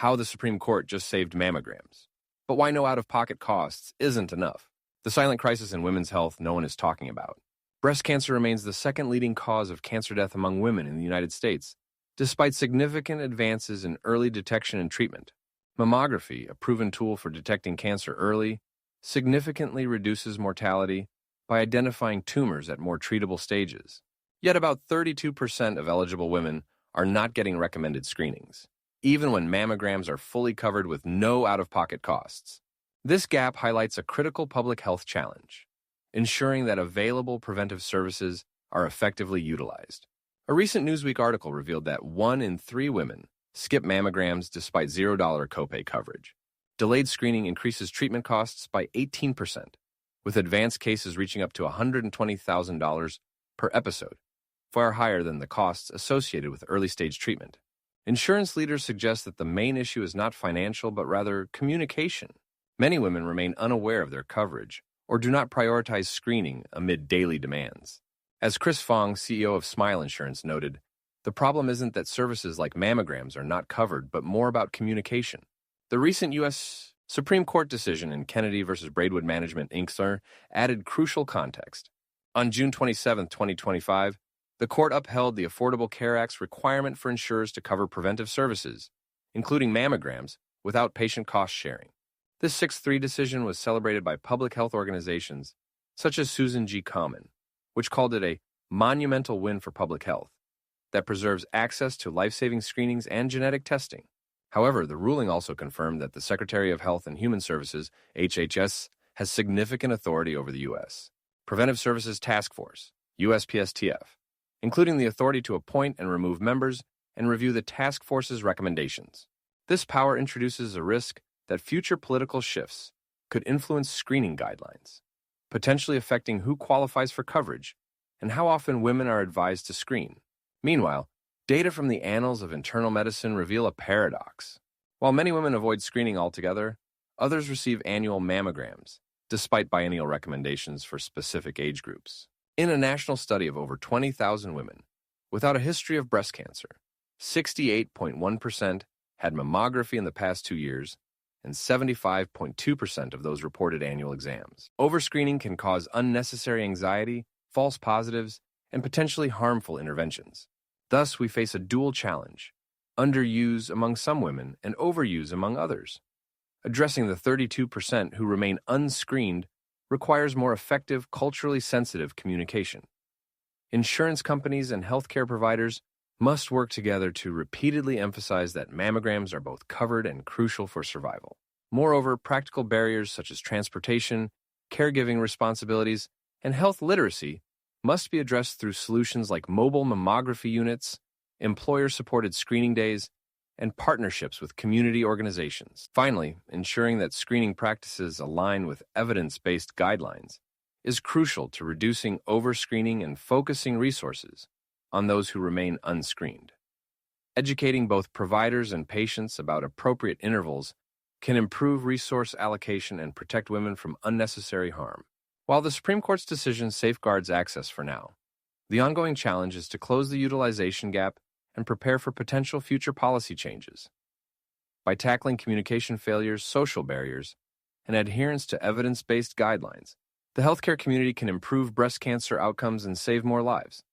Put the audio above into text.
how the Supreme Court just saved mammograms. But why no out-of-pocket costs isn't enough. The silent crisis in women's health no one is talking about. Breast cancer remains the second leading cause of cancer death among women in the United States, despite significant advances in early detection and treatment. Mammography, a proven tool for detecting cancer early, significantly reduces mortality by identifying tumors at more treatable stages. Yet about 32% of eligible women are not getting recommended screenings, even when mammograms are fully covered with no out-of-pocket costs. This gap highlights a critical public health challenge, ensuring that available preventive services are effectively utilized. A recent Newsweek article revealed that 1 in 3 women skip mammograms despite $0 copay coverage. Delayed screening increases treatment costs by 18%, with advanced cases reaching up to $120,000 per episode, far higher than the costs associated with early-stage treatment. Insurance leaders suggest that the main issue is not financial, but rather communication. Many women remain unaware of their coverage or do not prioritize screening amid daily demands. As Chris Fong, CEO of Smile Insurance, noted, the problem isn't that services like mammograms are not covered, but more about communication. The recent U.S. Supreme Court decision in Kennedy v. Braidwood Management, Inc. added crucial context. On June 27, 2025, the court upheld the Affordable Care Act's requirement for insurers to cover preventive services, including mammograms, without patient cost sharing. This 6-3 decision was celebrated by public health organizations such as Susan G. Komen, which called it a monumental win for public health that preserves access to life-saving screenings and genetic testing. However, the ruling also confirmed that the Secretary of Health and Human Services, HHS, has significant authority over the U.S. Preventive Services Task Force, USPSTF, including the authority to appoint and remove members and review the task force's recommendations. This power introduces a risk that future political shifts could influence screening guidelines, potentially affecting who qualifies for coverage and how often women are advised to screen. Meanwhile, data from the Annals of Internal Medicine reveal a paradox. While many women avoid screening altogether, others receive annual mammograms, despite biennial recommendations for specific age groups. In a national study of over 20,000 women without a history of breast cancer, 68.1% had mammography in the past 2 years, and 75.2% of those reported annual exams. Overscreening can cause unnecessary anxiety, false positives, and potentially harmful interventions. Thus, we face a dual challenge: underuse among some women and overuse among others. Addressing the 32% who remain unscreened requires more effective, culturally sensitive communication. Insurance companies and healthcare providers must work together to repeatedly emphasize that mammograms are both covered and crucial for survival. Moreover, practical barriers such as transportation, caregiving responsibilities, and health literacy must be addressed through solutions like mobile mammography units, employer-supported screening days, and partnerships with community organizations. Finally, ensuring that screening practices align with evidence-based guidelines is crucial to reducing overscreening and focusing resources on those who remain unscreened. Educating both providers and patients about appropriate intervals can improve resource allocation and protect women from unnecessary harm. While the Supreme Court's decision safeguards access for now, the ongoing challenge is to close the utilization gap and prepare for potential future policy changes. By tackling communication failures, social barriers, and adherence to evidence-based guidelines, the healthcare community can improve breast cancer outcomes and save more lives.